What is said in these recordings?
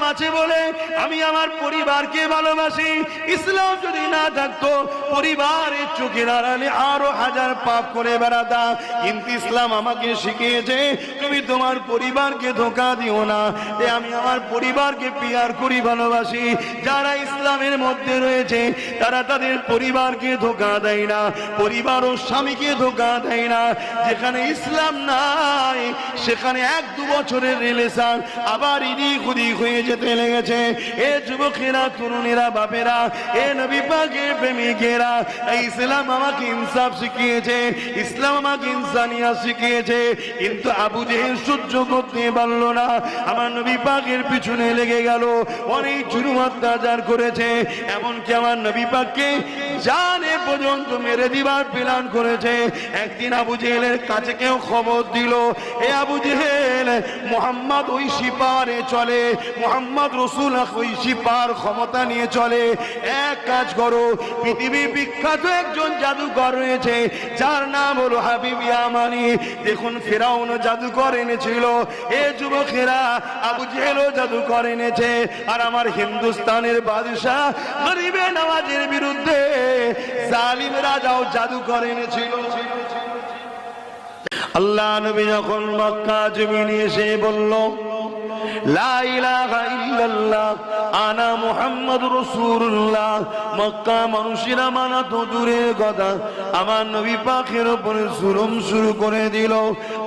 ইসলাম আছে বলে আমি আমার পরিবারকে ভালোবাসি। ইসলাম যদি না থাকতো পরিবারের চোখের আড়ালে আরো হাজার পাপ করে বেড়াতাম। কিন্তু ইসলাম আমাকে শিখিয়েছে তুমি তোমার পরিবারকে ধোঁকা দিও না। আমি আমার পরিবারকে পিয়ার করি, ভালোবাসি। যারা ইসলামের মধ্যে রয়েছে তারা তাদের পরিবারকে ধোঁকা দেয় না, পরিবার ও স্বামীকে ধোঁকা দেয় না। যেখানে ইসলাম নাই সেখানে 1-2 বছরের রিলেশন আবার ইদিক উদিক হয়ে যেতে লেগেছে। এ যুবকেরা, তরুণেরা, বাপেরা, এ নবী পাকের প্রেমিকেরা, ইসলাম আমাকে ইনসাফ শিখিয়েছে, ইসলাম আমাকে ইনসানিয়াত শিখিয়েছে। কিন্তু আবু জেহেল সহ্য করতে পারল না, আমার নবী পাকের পিছনে লেগে গেল, অনেক জুলুম অত্যাচার করেছে। এমনকি আমার নবী পাককে জানে পর্যন্ত মেরে দিবার প্ল্যান করেছে। একদিন আবু জেহেলের কাছে কেউ খবর দিল, এ আবু জেহেল, মুহাম্মদ ওই সিপারে চলে, মুহাম্মদ রাসূল ওই সিপার ক্ষমতা নিয়ে চলে। এক কাজ করো, পৃথিবীর বিখ্যাত একজন জাদুকর রয়েছে যার নাম হলো হাবিব ইয়ামানি। দেখুন ফেরাউন জাদুকর এনেছিল, এ যুবকেরা আবু জেহেলও জাদুকর এনেছে। আর আমার হিন্দুস্তানের বাদশাহ গরিবে নওয়াজের বিরুদ্ধে জালিম রাজাও জাদুকর এনেছিল। আল্লাহ নবী যখন মক্কা জমিনে এসে বলল লা ইলাহা ইল্লাল্লাহ আনা মুহাম্মাদুর রাসূলুল্লাহ, মক্কা মানুষেরা মানা তো দূরের কথা, আমার নবী পাকের উপরে জুলুম শুরু করে দিল।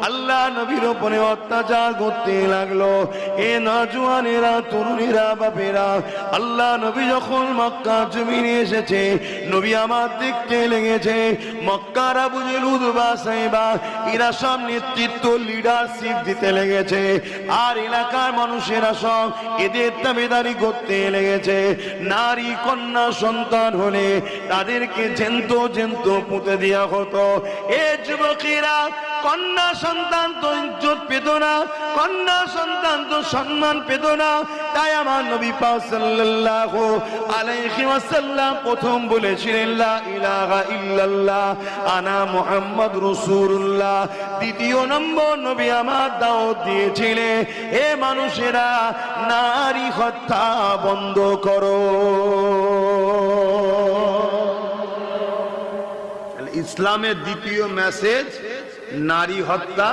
আল্লাহ নবীর উপরে অত্যাচার করতে লাগলো। এ নওজওয়ানেরা, তরুণীরা, বাপেরা, আল্লাহ নবী যখন মক্কা জমিনে এসেছে নবী আমার দেখতে লেগেছে মক্কার আবু জেহেল, উতবা, সাইবা এরা সব নেতৃত্ব, লিডারশিপ দিতে লেগেছে। আর এলাকার মানুষেরা সব এদের দাবিদারি করতে লেগেছে। নারী কন্যা সন্তান হলে তাদেরকে জ্যান্ত জ্যান্ত পুঁতে দেওয়া হতো। এ যুবকেরা, কন্যা সন্তান তো ইজ্জত পেত না, কন্যা সন্তান তো সম্মান পেত না। তাই আমার নবী পাক সাল্লাল্লাহু আলাইহি ওয়াসাল্লাম প্রথম বলেছিলেন লা ইলাহা ইল্লাল্লাহ আনা মুহাম্মাদুর রাসূলুল্লাহ। দ্বিতীয় নম্বর নবী আমার দাওয়াত দিয়েছিলেন, হে মানুষেরা, নারী হত্যা বন্ধ করো। ইসলামের দ্বিতীয় মেসেজ, নারী হত্যা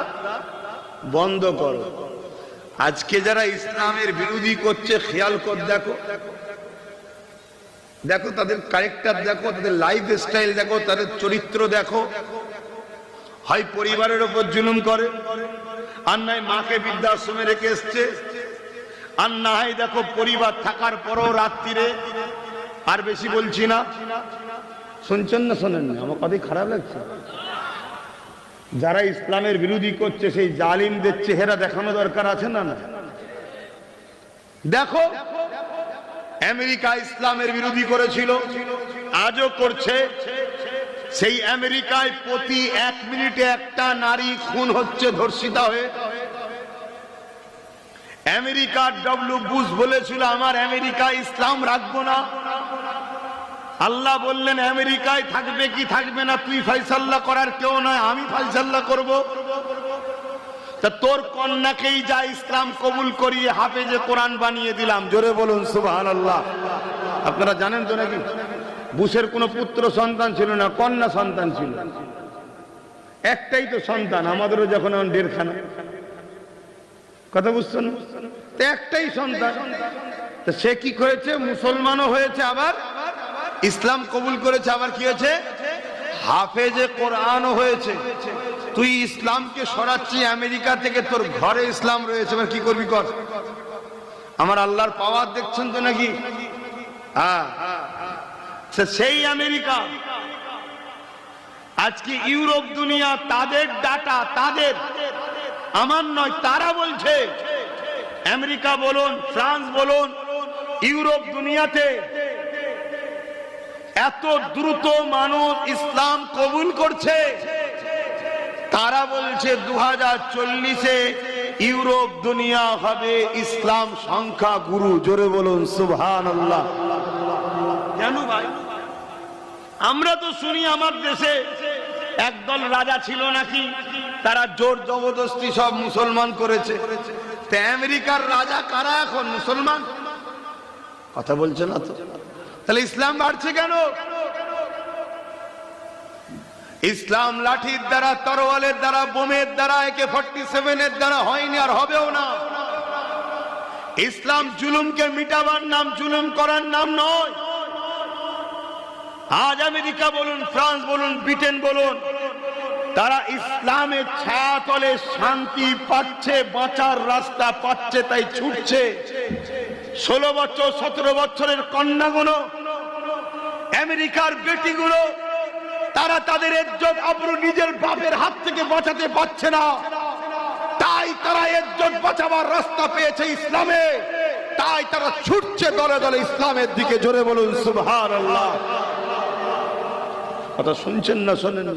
বন্ধ করো। আজকে যারা ইসলামের বিরোধী করছে, খেয়াল কর, দেখো দেখো তাদের ক্যারেক্টার দেখো, তাদের লাইফ স্টাইল দেখো, তাদের চরিত্র দেখো। হয় পরিবারের উপর জুলুম করে, আর নয় মাকে বৃদ্ধাশ্রমে রেখে এসছে, আর না হয় দেখো পরিবার থাকার পরও রাত্রিরে, আর বেশি বলছি না, শুনছেন না শোনেন না, আমার কথাই খারাপ লাগছে। যারা ইসলামের বিরোধী করছে সেই জালিমদের চেহারা দেখানো দরকার আছে না? না, দেখো আমেরিকা ইসলামের বিরোধী করেছিল, আজও করছে। সেই আমেরিকায় প্রতি 1 মিনিটে একটা নারী খুন হচ্ছে ধর্ষিতা হয়ে। আমেরিকার ডব্লিউ বুশ বলেছিল আমার আমেরিকা ইসলাম রাখবো না। আল্লাহ বললেন আমেরিকায় থাকবে কি থাকবে না তুই ফয়সালা করার কেউ নয়, আমি ফয়সালা করব। তা তোর কন্যাকেই যা ইসলাম কবুল করিয়ে হাফেজে কোরআন বানিয়ে দিলাম। জোরে বলুন সুবহানাল্লাহ। আপনারা জানেন তো নাকি বুশের কোনো পুত্র সন্তান ছিল না, কন্যা সন্তান ছিল, একটাই তো সন্তান। আমাদেরও যখন 1.5 খানা, কথা বুঝছেন, তো একটাই সন্তান। তো সে কি করেছে, মুসলমানও হয়েছে, আবার ইসলাম কবুল করেছে, আবার কি হয়েছে, হাফেজে কোরআনও হয়েছে। তুই ইসলামকে সরাচ্ছি আমেরিকা থেকে, তোর ঘরে ইসলাম রয়েছে, এবার কি করবি কর। আমার আল্লাহর পাওয়ার দেখছেন তো নাকি? হ্যাঁ, সেই আমেরিকা আজকে ইউরোপ দুনিয়া, তাদের ডাটা, তাদের, আমার নয়, তারা বলছে, আমেরিকা বলুন, ফ্রান্স বলুন, ইউরোপ দুনিয়াতে এত দ্রুত মানুষ ইসলাম কবুল করছে। তারা বলছে 2040-এ ইউরোপ দুনিয়া হবে ইসলাম সংখ্যা গুরু। জোরে বলুন সুবহানাল্লাহ। কেন ভাই? আমরা তো শুনি আমার দেশে একদল রাজা ছিল নাকি, তারা জোর জবরদস্তি সব মুসলমান করেছে। তা আমেরিকার রাজা কারা এখন? মুসলমান। কথা বলছে না তো। তাহলে ইসলাম বাড়ছে কেন? ইসলাম লাঠির দ্বারা, তরোয়ালের দ্বারা, বোমের দ্বারা, AK-47 দ্বারা হয়নি, আর হবেও না। ইসলাম জুলুমকে মিটাবার নাম, জুলুম করার নাম নয়। আজ আমেরিকা বলুন, ফ্রান্স বলুন, ব্রিটেন বলুন, তারা ইসলামের ছায়াতলে শান্তি পাচ্ছে, বাঁচার রাস্তা পাচ্ছে, তাই ছুটছে। 16 বছর 17 বছরের কন্যাগুলো, আমেরিকার বেটিগুলো, তারা তাদের ইজ্জত আবরু নিজের বাপের হাত থেকে বাঁচাতে পারছে না, তাই তারা ইজ্জত বাঁচাবার রাস্তা পেয়েছে ইসলামে, তাই তারা ছুটছে দলে দলে ইসলামের দিকে। জোরে বলুন সুবহানাল্লাহ। কথা শুনছেন না শোনেন?